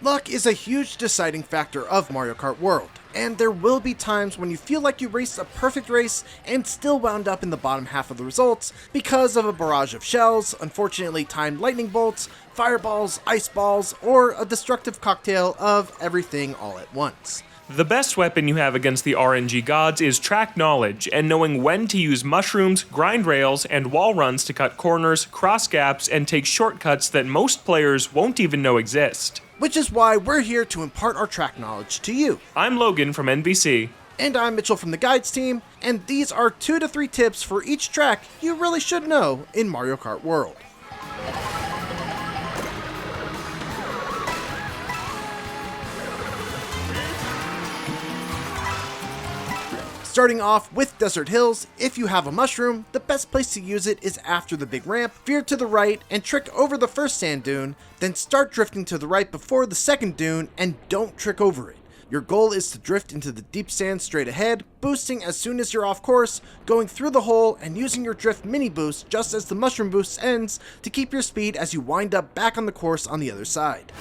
Luck is a huge deciding factor of Mario Kart World, and there will be times when you feel like you raced a perfect race and still wound up in the bottom half of the results because of a barrage of shells, unfortunately timed lightning bolts, fireballs, ice balls, or a destructive cocktail of everything all at once. The best weapon you have against the RNG gods is track knowledge and knowing when to use mushrooms, grind rails, and wall runs to cut corners, cross gaps, and take shortcuts that most players won't even know exist. Which is why we're here to impart our track knowledge to you. I'm Logan from NBC. And I'm Mitchell from the Guides team, and these are 2 to 3 tips for each track you really should know in Mario Kart World. Starting off with Desert Hills, if you have a mushroom, the best place to use it is after the big ramp, veer to the right and trick over the first sand dune, then start drifting to the right before the second dune and don't trick over it. Your goal is to drift into the deep sand straight ahead, boosting as soon as you're off course, going through the hole and using your drift mini boost just as the mushroom boost ends to keep your speed as you wind up back on the course on the other side.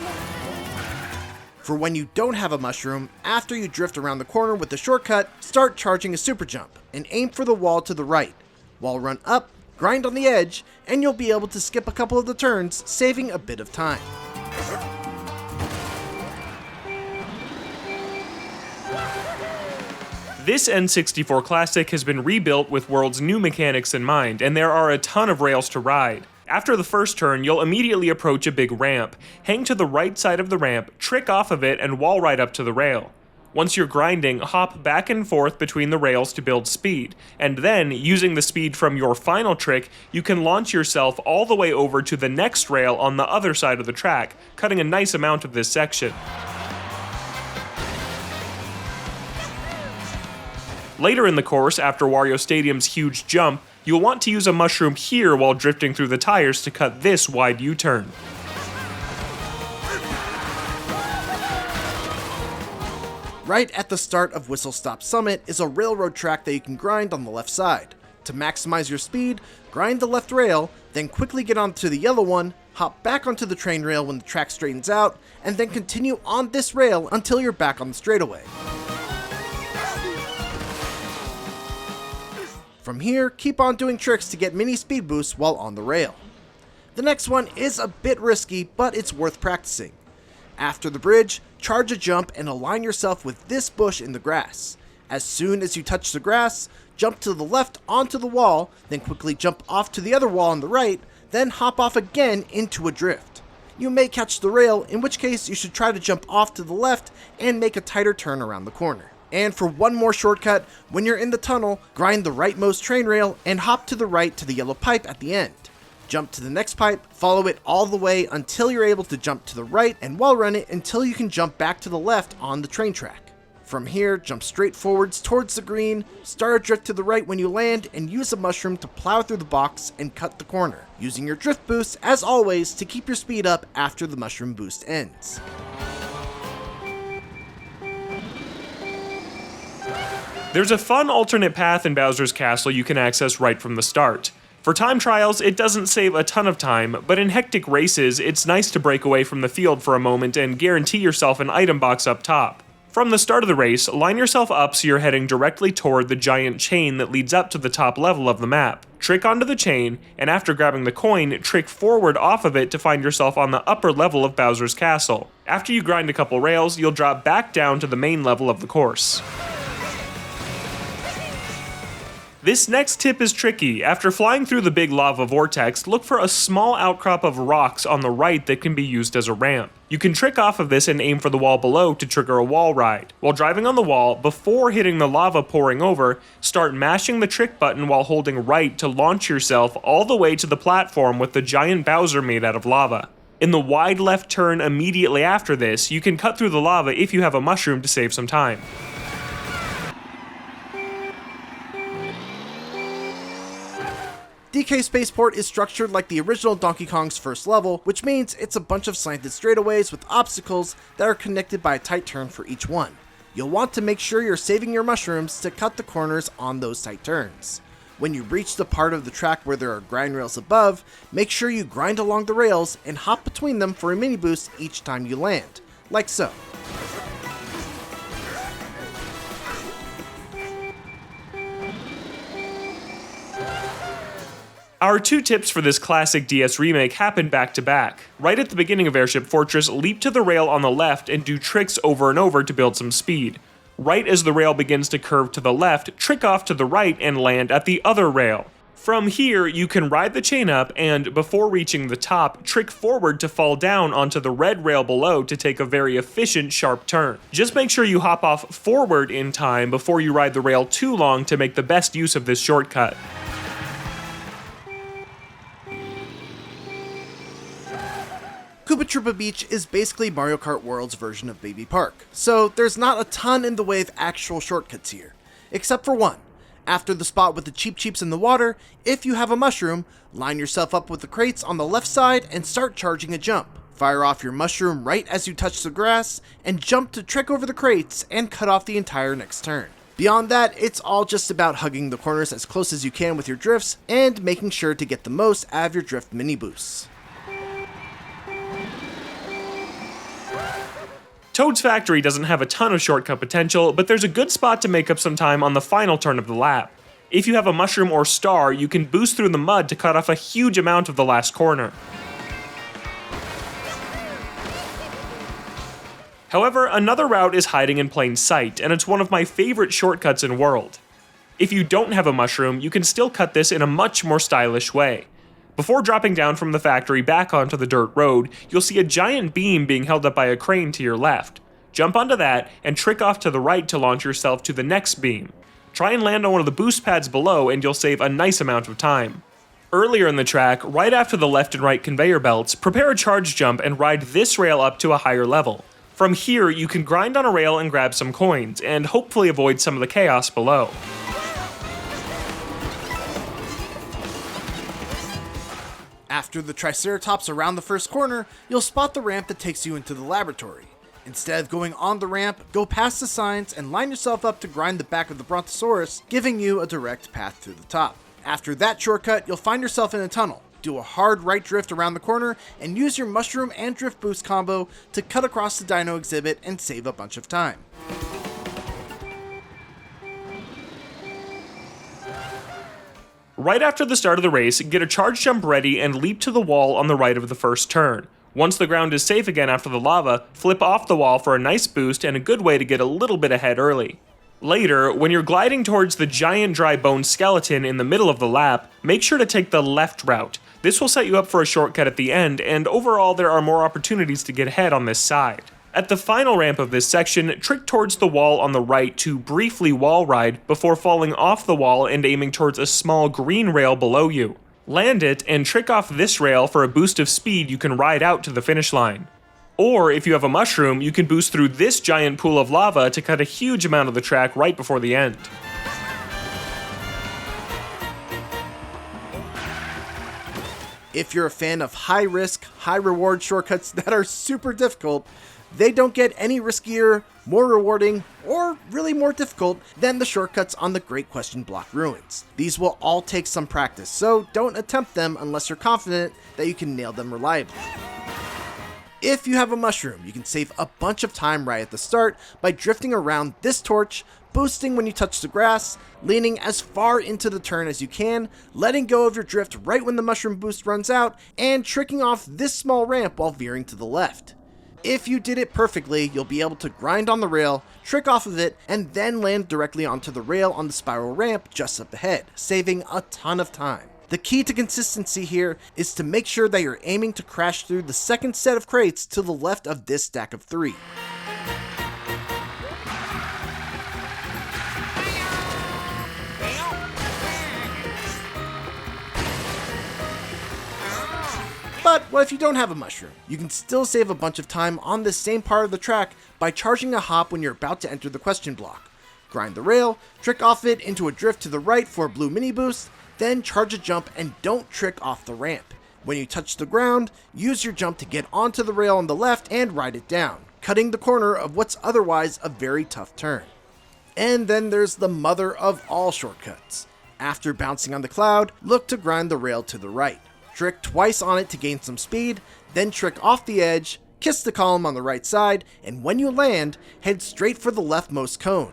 For when you don't have a mushroom, after you drift around the corner with the shortcut, start charging a super jump and aim for the wall to the right. Wall run up, grind on the edge, and you'll be able to skip a couple of the turns, saving a bit of time. This N64 Classic has been rebuilt with World's new mechanics in mind, and there are a ton of rails to ride. After the first turn, you'll immediately approach a big ramp. Hang to the right side of the ramp, trick off of it, and wall ride up to the rail. Once you're grinding, hop back and forth between the rails to build speed, and then, using the speed from your final trick, you can launch yourself all the way over to the next rail on the other side of the track, cutting a nice amount of this section. Later in the course, after Wario Stadium's huge jump, you'll want to use a mushroom here while drifting through the tires to cut this wide U-turn. Right at the start of Whistlestop Summit is a railroad track that you can grind on the left side. To maximize your speed, grind the left rail, then quickly get onto the yellow one, hop back onto the train rail when the track straightens out, and then continue on this rail until you're back on the straightaway. From here, keep on doing tricks to get mini speed boosts while on the rail. The next one is a bit risky, but it's worth practicing. After the bridge, charge a jump and align yourself with this bush in the grass. As soon as you touch the grass, jump to the left onto the wall, then quickly jump off to the other wall on the right, then hop off again into a drift. You may catch the rail, in which case you should try to jump off to the left and make a tighter turn around the corner. And for one more shortcut, when you're in the tunnel, grind the rightmost train rail and hop to the right to the yellow pipe at the end. Jump to the next pipe, follow it all the way until you're able to jump to the right and wall run it until you can jump back to the left on the train track. From here, jump straight forwards towards the green, start a drift to the right when you land, and use a mushroom to plow through the box and cut the corner, using your drift boost as always to keep your speed up after the mushroom boost ends. There's a fun alternate path in Bowser's Castle you can access right from the start. For time trials, it doesn't save a ton of time, but in hectic races, it's nice to break away from the field for a moment and guarantee yourself an item box up top. From the start of the race, line yourself up so you're heading directly toward the giant chain that leads up to the top level of the map. Trick onto the chain, and after grabbing the coin, trick forward off of it to find yourself on the upper level of Bowser's Castle. After you grind a couple rails, you'll drop back down to the main level of the course. This next tip is tricky. After flying through the big lava vortex, look for a small outcrop of rocks on the right that can be used as a ramp. You can trick off of this and aim for the wall below to trigger a wall ride. While driving on the wall, before hitting the lava pouring over, start mashing the trick button while holding right to launch yourself all the way to the platform with the giant Bowser made out of lava. In the wide left turn immediately after this, you can cut through the lava if you have a mushroom to save some time. DK Spaceport is structured like the original Donkey Kong's first level, which means it's a bunch of slanted straightaways with obstacles that are connected by a tight turn for each one. You'll want to make sure you're saving your mushrooms to cut the corners on those tight turns. When you reach the part of the track where there are grind rails above, make sure you grind along the rails and hop between them for a mini boost each time you land. like so. Our two tips for this classic DS remake happen back to back. Right at the beginning of Airship Fortress, leap to the rail on the left and do tricks over and over to build some speed. Right as the rail begins to curve to the left, trick off to the right and land at the other rail. From here, you can ride the chain up and, before reaching the top, trick forward to fall down onto the red rail below to take a very efficient sharp turn. Just make sure you hop off forward in time before you ride the rail too long to make the best use of this shortcut. Koopa Troopa Beach is basically Mario Kart World's version of Baby Park, so there's not a ton in the way of actual shortcuts here, except for one. After the spot with the Cheeps in the water, if you have a mushroom, line yourself up with the crates on the left side and start charging a jump. Fire off your mushroom right as you touch the grass, and jump to trick over the crates and cut off the entire next turn. Beyond that, it's all just about hugging the corners as close as you can with your drifts, and making sure to get the most out of your drift mini boosts. Toad's Factory doesn't have a ton of shortcut potential, but there's a good spot to make up some time on the final turn of the lap. If you have a mushroom or star, you can boost through the mud to cut off a huge amount of the last corner. However, another route is hiding in plain sight, and it's one of my favorite shortcuts in World. If you don't have a mushroom, you can still cut this in a much more stylish way. Before dropping down from the factory back onto the dirt road, you'll see a giant beam being held up by a crane to your left. Jump onto that, and trick off to the right to launch yourself to the next beam. Try and land on one of the boost pads below and you'll save a nice amount of time. Earlier in the track, right after the left and right conveyor belts, prepare a charge jump and ride this rail up to a higher level. From here, you can grind on a rail and grab some coins, and hopefully avoid some of the chaos below. After the Triceratops around the first corner, you'll spot the ramp that takes you into the laboratory. Instead of going on the ramp, go past the signs and line yourself up to grind the back of the Brontosaurus, giving you a direct path to the top. After that shortcut, you'll find yourself in a tunnel. Do a hard right drift around the corner and use your mushroom and drift boost combo to cut across the Dino exhibit and save a bunch of time. Right after the start of the race, get a charge jump ready and leap to the wall on the right of the first turn. Once the ground is safe again after the lava, flip off the wall for a nice boost and a good way to get a little bit ahead early. Later, when you're gliding towards the giant dry bone skeleton in the middle of the lap, make sure to take the left route. This will set you up for a shortcut at the end, and overall there are more opportunities to get ahead on this side. At the final ramp of this section, trick towards the wall on the right to briefly wall ride before falling off the wall and aiming towards a small green rail below you. Land it and trick off this rail for a boost of speed you can ride out to the finish line. Or if you have a mushroom, you can boost through this giant pool of lava to cut a huge amount of the track right before the end. If you're a fan of high-risk, high-reward shortcuts that are super difficult, they don't get any riskier, more rewarding, or really more difficult than the shortcuts on the Great Question Block Ruins. These will all take some practice, so don't attempt them unless you're confident that you can nail them reliably. If you have a mushroom, you can save a bunch of time right at the start by drifting around this torch, boosting when you touch the grass, leaning as far into the turn as you can, letting go of your drift right when the mushroom boost runs out, and tricking off this small ramp while veering to the left. If you did it perfectly, you'll be able to grind on the rail, trick off of it, and then land directly onto the rail on the spiral ramp just up ahead, saving a ton of time. The key to consistency here is to make sure that you're aiming to crash through the second set of crates to the left of this stack of 3. But what if you don't have a mushroom? You can still save a bunch of time on this same part of the track by charging a hop when you're about to enter the question block. Grind the rail, trick off it into a drift to the right for a blue mini boost, then charge a jump and don't trick off the ramp. When you touch the ground, use your jump to get onto the rail on the left and ride it down, cutting the corner of what's otherwise a very tough turn. And then there's the mother of all shortcuts. After bouncing on the cloud, look to grind the rail to the right. Trick twice on it to gain some speed, then trick off the edge, Kiss the column on the right side, and when you land, head straight for the leftmost cone.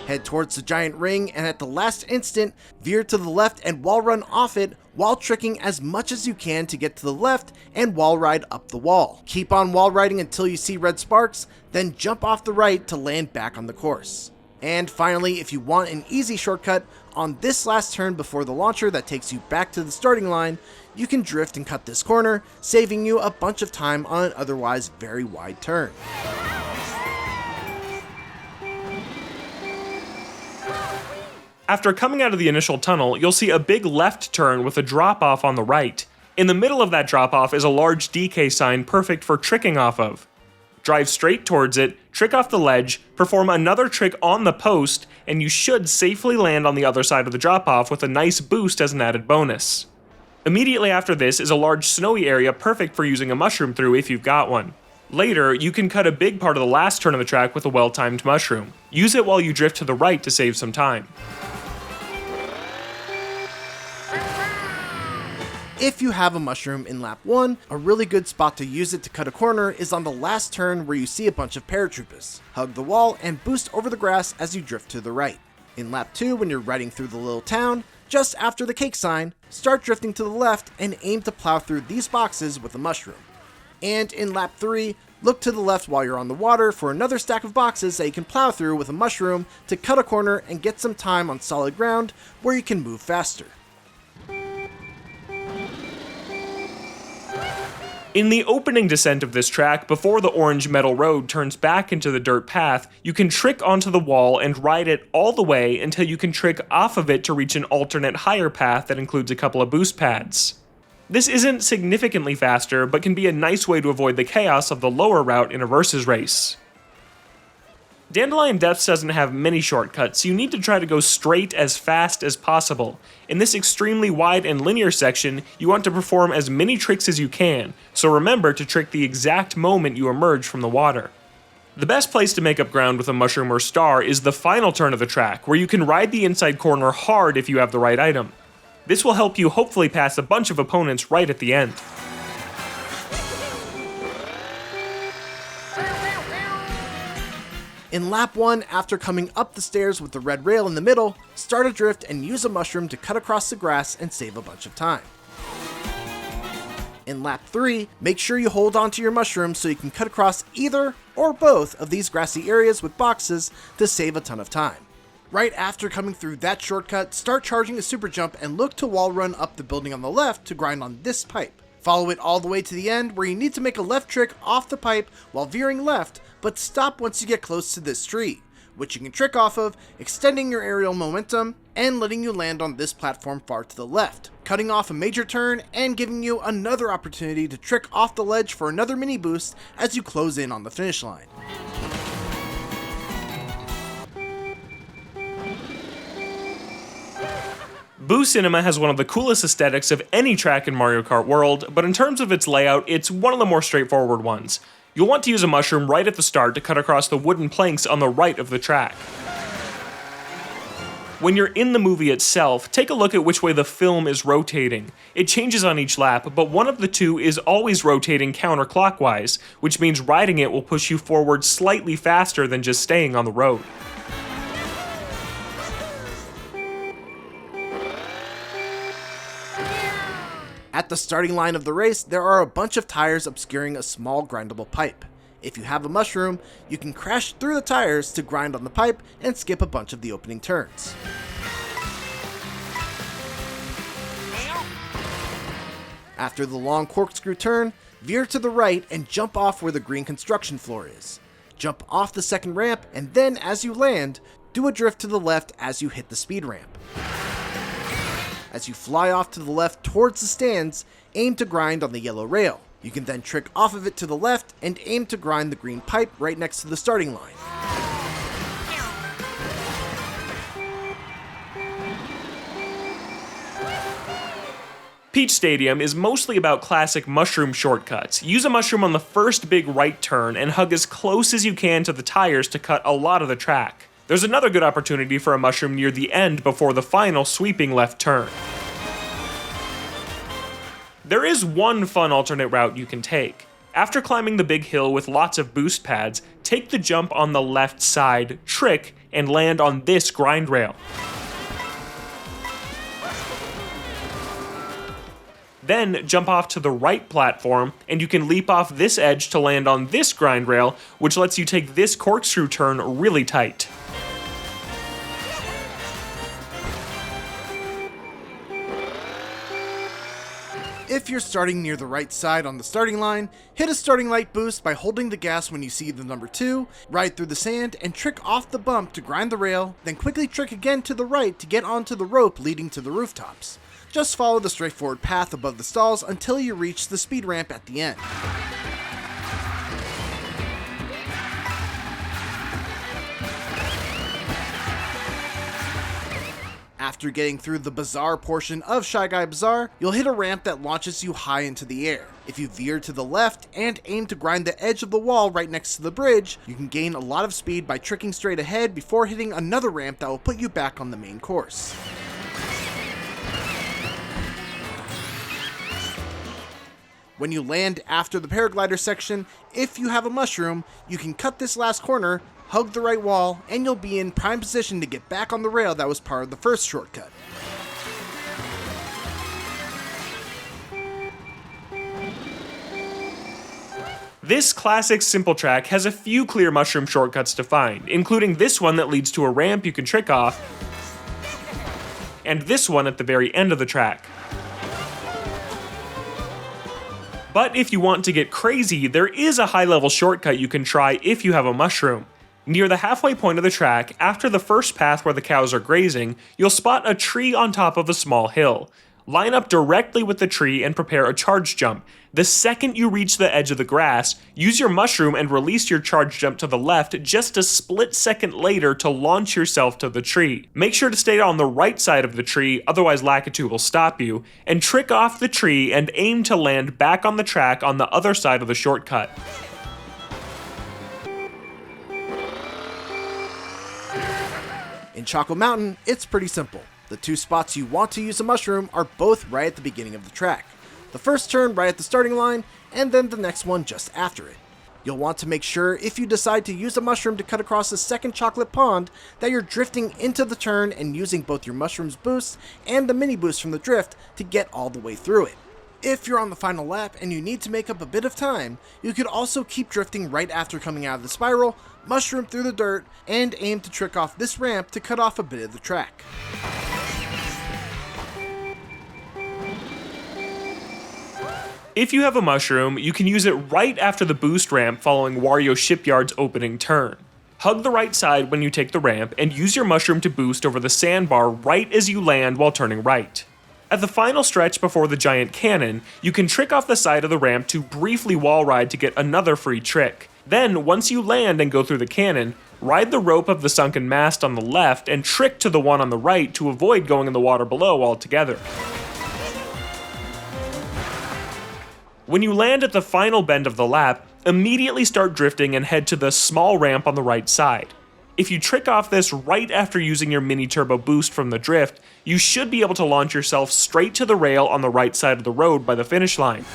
Head towards the giant ring, and at the last instant, veer to the left and wall run off it while tricking as much as you can to get to the left and wall ride up the wall. Keep on wall riding until you see red sparks, then jump off the right to land back on the course. And finally, if you want an easy shortcut, on this last turn before the launcher that takes you back to the starting line, you can drift and cut this corner, saving you a bunch of time on an otherwise very wide turn. After coming out of the initial tunnel, you'll see a big left turn with a drop-off on the right. In the middle of that drop-off is a large DK sign perfect for tricking off of. Drive straight towards it, trick off the ledge, perform another trick on the post, and you should safely land on the other side of the drop-off with a nice boost as an added bonus. Immediately after this is a large snowy area perfect for using a mushroom through if you've got one. Later, you can cut a big part of the last turn of the track with a well-timed mushroom. Use it while you drift to the right to save some time. If you have a mushroom in lap 1, a really good spot to use it to cut a corner is on the last turn where you see a bunch of paratroopers. Hug the wall and boost over the grass as you drift to the right. In lap 2, when you're riding through the little town, just after the cake sign, start drifting to the left and aim to plow through these boxes with a mushroom. And in lap 3, look to the left while you're on the water for another stack of boxes that you can plow through with a mushroom to cut a corner and get some time on solid ground where you can move faster. In the opening descent of this track, before the orange metal road turns back into the dirt path, you can trick onto the wall and ride it all the way until you can trick off of it to reach an alternate higher path that includes a couple of boost pads. This isn't significantly faster, but can be a nice way to avoid the chaos of the lower route in a versus race. Dandelion Depths doesn't have many shortcuts, so you need to try to go straight as fast as possible. In this extremely wide and linear section, you want to perform as many tricks as you can, so remember to trick the exact moment you emerge from the water. The best place to make up ground with a mushroom or star is the final turn of the track, where you can ride the inside corner hard if you have the right item. This will help you hopefully pass a bunch of opponents right at the end. In lap 1, after coming up the stairs with the red rail in the middle, start a drift and use a mushroom to cut across the grass and save a bunch of time. In lap 3, make sure you hold onto your mushroom so you can cut across either or both of these grassy areas with boxes to save a ton of time. Right after coming through that shortcut, start charging a super jump and look to wall run up the building on the left to grind on this pipe. Follow it all the way to the end where you need to make a left trick off the pipe while veering left, but stop once you get close to this tree, which you can trick off of, extending your aerial momentum and letting you land on this platform far to the left, cutting off a major turn and giving you another opportunity to trick off the ledge for another mini boost as you close in on the finish line. Boo Cinema has one of the coolest aesthetics of any track in Mario Kart World, but in terms of its layout, it's one of the more straightforward ones. You'll want to use a mushroom right at the start to cut across the wooden planks on the right of the track. When you're in the movie itself, take a look at which way the film is rotating. It changes on each lap, but one of the two is always rotating counterclockwise, which means riding it will push you forward slightly faster than just staying on the road. At the starting line of the race, there are a bunch of tires obscuring a small grindable pipe. If you have a mushroom, you can crash through the tires to grind on the pipe and skip a bunch of the opening turns. After the long corkscrew turn, veer to the right and jump off where the green construction floor is. Jump off the second ramp, and then as you land, do a drift to the left as you hit the speed ramp. As you fly off to the left towards the stands, aim to grind on the yellow rail. You can then trick off of it to the left and aim to grind the green pipe right next to the starting line. Peach Stadium is mostly about classic mushroom shortcuts. Use a mushroom on the first big right turn and hug as close as you can to the tires to cut a lot of the track. There's another good opportunity for a mushroom near the end before the final sweeping left turn. There is one fun alternate route you can take. After climbing the big hill with lots of boost pads, take the jump on the left side, trick, and land on this grind rail. Then jump off to the right platform, and you can leap off this edge to land on this grind rail, which lets you take this corkscrew turn really tight. If you're starting near the right side on the starting line, hit a starting light boost by holding the gas when you see the number 2, ride through the sand, and trick off the bump to grind the rail, then quickly trick again to the right to get onto the rope leading to the rooftops. Just follow the straightforward path above the stalls until you reach the speed ramp at the end. After getting through the Bazaar portion of Guy Bazaar, you'll hit a ramp that launches you high into the air. If you veer to the left and aim to grind the edge of the wall right next to the bridge, you can gain a lot of speed by tricking straight ahead before hitting another ramp that will put you back on the main course. When you land after the paraglider section, if you have a mushroom, you can cut this last corner, hug the right wall, and you'll be in prime position to get back on the rail that was part of the first shortcut. This classic simple track has a few clear mushroom shortcuts to find, including this one that leads to a ramp you can trick off, and this one at the very end of the track. But if you want to get crazy, there is a high-level shortcut you can try if you have a mushroom. Near the halfway point of the track, after the first path where the cows are grazing, you'll spot a tree on top of a small hill. Line up directly with the tree and prepare a charge jump. The second you reach the edge of the grass, use your mushroom and release your charge jump to the left just a split second later to launch yourself to the tree. Make sure to stay on the right side of the tree, otherwise Lakitu will stop you, and trick off the tree and aim to land back on the track on the other side of the shortcut. In Choco Mountain, it's pretty simple. The two spots you want to use a mushroom are both right at the beginning of the track. The first turn right at the starting line, and then the next one just after it. You'll want to make sure if you decide to use a mushroom to cut across the second chocolate pond that you're drifting into the turn and using both your mushroom's boost and the mini boost from the drift to get all the way through it. If you're on the final lap and you need to make up a bit of time, you could also keep drifting right after coming out of the spiral, mushroom through the dirt, and aim to trick off this ramp to cut off a bit of the track. If you have a mushroom, you can use it right after the boost ramp following Wario Shipyard's opening turn. Hug the right side when you take the ramp and use your mushroom to boost over the sandbar right as you land while turning right. At the final stretch before the giant cannon, you can trick off the side of the ramp to briefly wall ride to get another free trick. Then, once you land and go through the cannon, ride the rope of the sunken mast on the left and trick to the one on the right to avoid going in the water below altogether. When you land at the final bend of the lap, immediately start drifting and head to the small ramp on the right side. If you trick off this right after using your mini turbo boost from the drift, you should be able to launch yourself straight to the rail on the right side of the road by the finish line.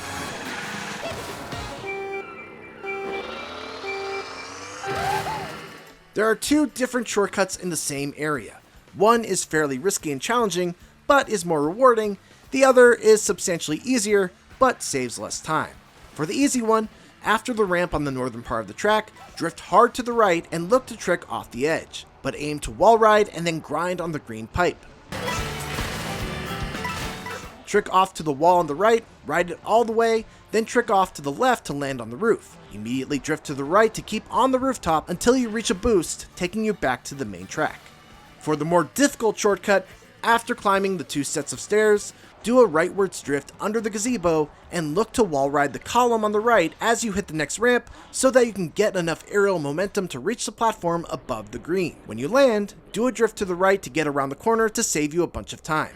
There are two different shortcuts in the same area. One is fairly risky and challenging, but is more rewarding. The other is substantially easier, but saves less time. For the easy one, after the ramp on the northern part of the track, drift hard to the right and look to trick off the edge, but aim to wall ride and then grind on the green pipe. Trick off to the wall on the right, ride it all the way, then trick off to the left to land on the roof. Immediately drift to the right to keep on the rooftop until you reach a boost, taking you back to the main track. For the more difficult shortcut, after climbing the two sets of stairs, do a rightwards drift under the gazebo and look to wall ride the column on the right as you hit the next ramp so that you can get enough aerial momentum to reach the platform above the green. When you land, do a drift to the right to get around the corner to save you a bunch of time.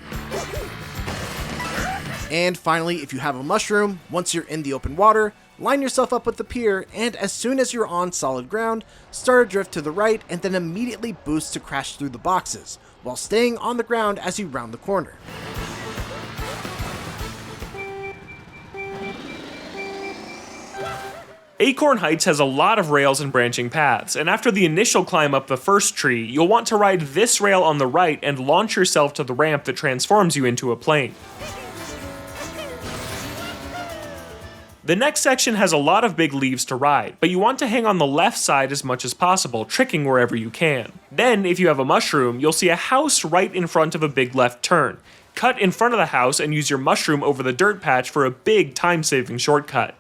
And finally, if you have a mushroom, once you're in the open water, line yourself up with the pier, and as soon as you're on solid ground, start a drift to the right and then immediately boost to crash through the boxes, while staying on the ground as you round the corner. Acorn Heights has a lot of rails and branching paths, and after the initial climb up the first tree, you'll want to ride this rail on the right and launch yourself to the ramp that transforms you into a plane. The next section has a lot of big leaves to ride, but you want to hang on the left side as much as possible, tricking wherever you can. Then, if you have a mushroom, you'll see a house right in front of a big left turn. Cut in front of the house and use your mushroom over the dirt patch for a big time-saving shortcut.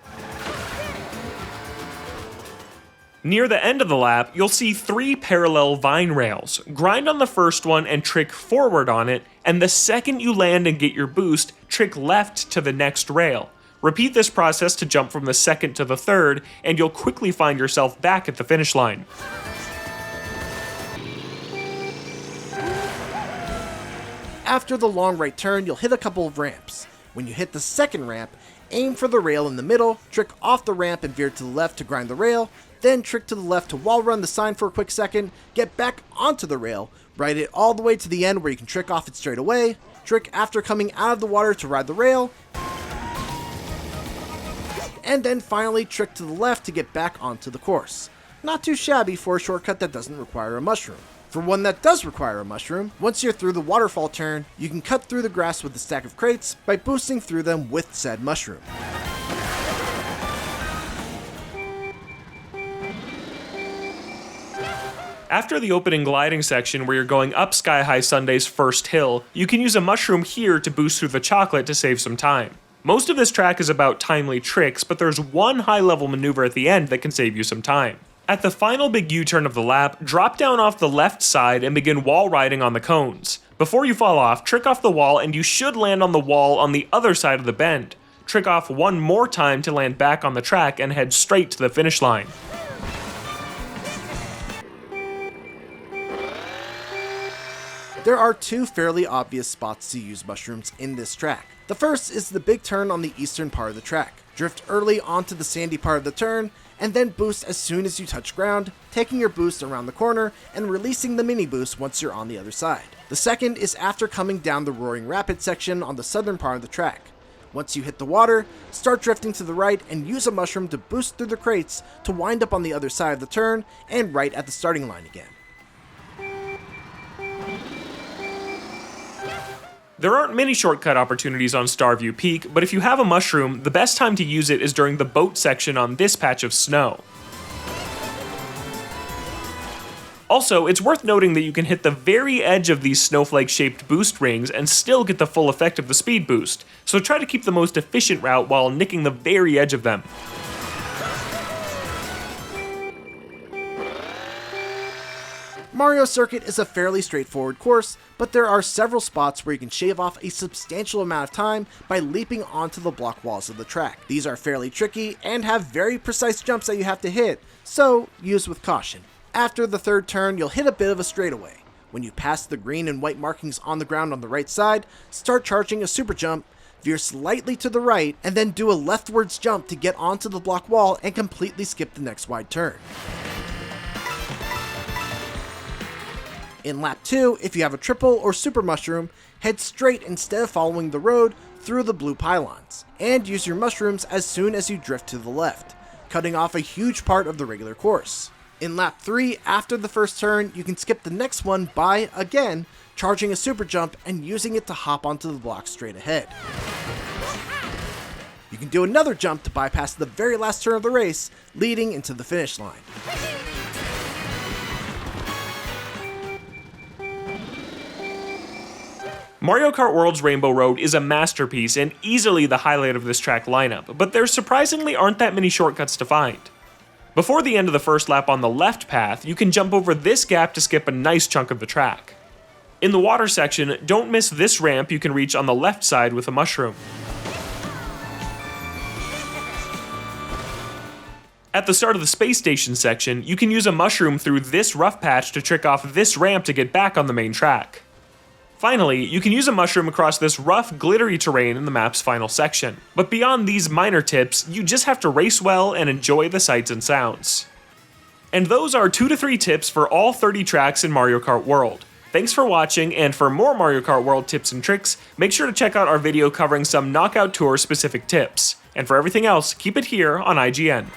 Near the end of the lap, you'll see 3 parallel vine rails. Grind on the first one and trick forward on it, and the second you land and get your boost, trick left to the next rail. Repeat this process to jump from the second to the third, and you'll quickly find yourself back at the finish line. After the long right turn, you'll hit a couple of ramps. When you hit the second ramp, aim for the rail in the middle, trick off the ramp and veer to the left to grind the rail, then trick to the left to wall run the sign for a quick second, get back onto the rail, ride it all the way to the end where you can trick off it straight away, trick after coming out of the water to ride the rail, and then finally trick to the left to get back onto the course. Not too shabby for a shortcut that doesn't require a mushroom. For one that does require a mushroom, once you're through the waterfall turn, you can cut through the grass with a stack of crates by boosting through them with said mushroom. After the opening gliding section where you're going up Skyhigh Sundae's first hill, you can use a mushroom here to boost through the chocolate to save some time. Most of this track is about timely tricks, but there's one high-level maneuver at the end that can save you some time. At the final big U-turn of the lap, drop down off the left side and begin wall riding on the cones. Before you fall off, trick off the wall and you should land on the wall on the other side of the bend. Trick off one more time to land back on the track and head straight to the finish line. There are 2 fairly obvious spots to use mushrooms in this track. The first is the big turn on the eastern part of the track. Drift early onto the sandy part of the turn, and then boost as soon as you touch ground, taking your boost around the corner and releasing the mini boost once you're on the other side. The second is after coming down the Roaring Rapid section on the southern part of the track. Once you hit the water, start drifting to the right and use a mushroom to boost through the crates to wind up on the other side of the turn and right at the starting line again. There aren't many shortcut opportunities on Starview Peak, but if you have a mushroom, the best time to use it is during the boat section on this patch of snow. Also, it's worth noting that you can hit the very edge of these snowflake-shaped boost rings and still get the full effect of the speed boost, so try to keep the most efficient route while nicking the very edge of them. Mario Circuit is a fairly straightforward course, but there are several spots where you can shave off a substantial amount of time by leaping onto the block walls of the track. These are fairly tricky and have very precise jumps that you have to hit, so use with caution. After the third turn, you'll hit a bit of a straightaway. When you pass the green and white markings on the ground on the right side, start charging a super jump, veer slightly to the right, and then do a leftwards jump to get onto the block wall and completely skip the next wide turn. In lap 2, if you have a triple or super mushroom, head straight instead of following the road through the blue pylons, and use your mushrooms as soon as you drift to the left, cutting off a huge part of the regular course. In lap 3, after the first turn, you can skip the next one by, again, charging a super jump and using it to hop onto the block straight ahead. You can do another jump to bypass the very last turn of the race, leading into the finish line. Mario Kart World's Rainbow Road is a masterpiece and easily the highlight of this track lineup, but there surprisingly aren't that many shortcuts to find. Before the end of the first lap on the left path, you can jump over this gap to skip a nice chunk of the track. In the water section, don't miss this ramp you can reach on the left side with a mushroom. At the start of the space station section, you can use a mushroom through this rough patch to trick off this ramp to get back on the main track. Finally, you can use a mushroom across this rough, glittery terrain in the map's final section. But beyond these minor tips, you just have to race well and enjoy the sights and sounds. And those are 2 to 3 tips for all 30 tracks in Mario Kart World. Thanks for watching, and for more Mario Kart World tips and tricks, make sure to check out our video covering some Knockout Tour specific tips. And for everything else, keep it here on IGN.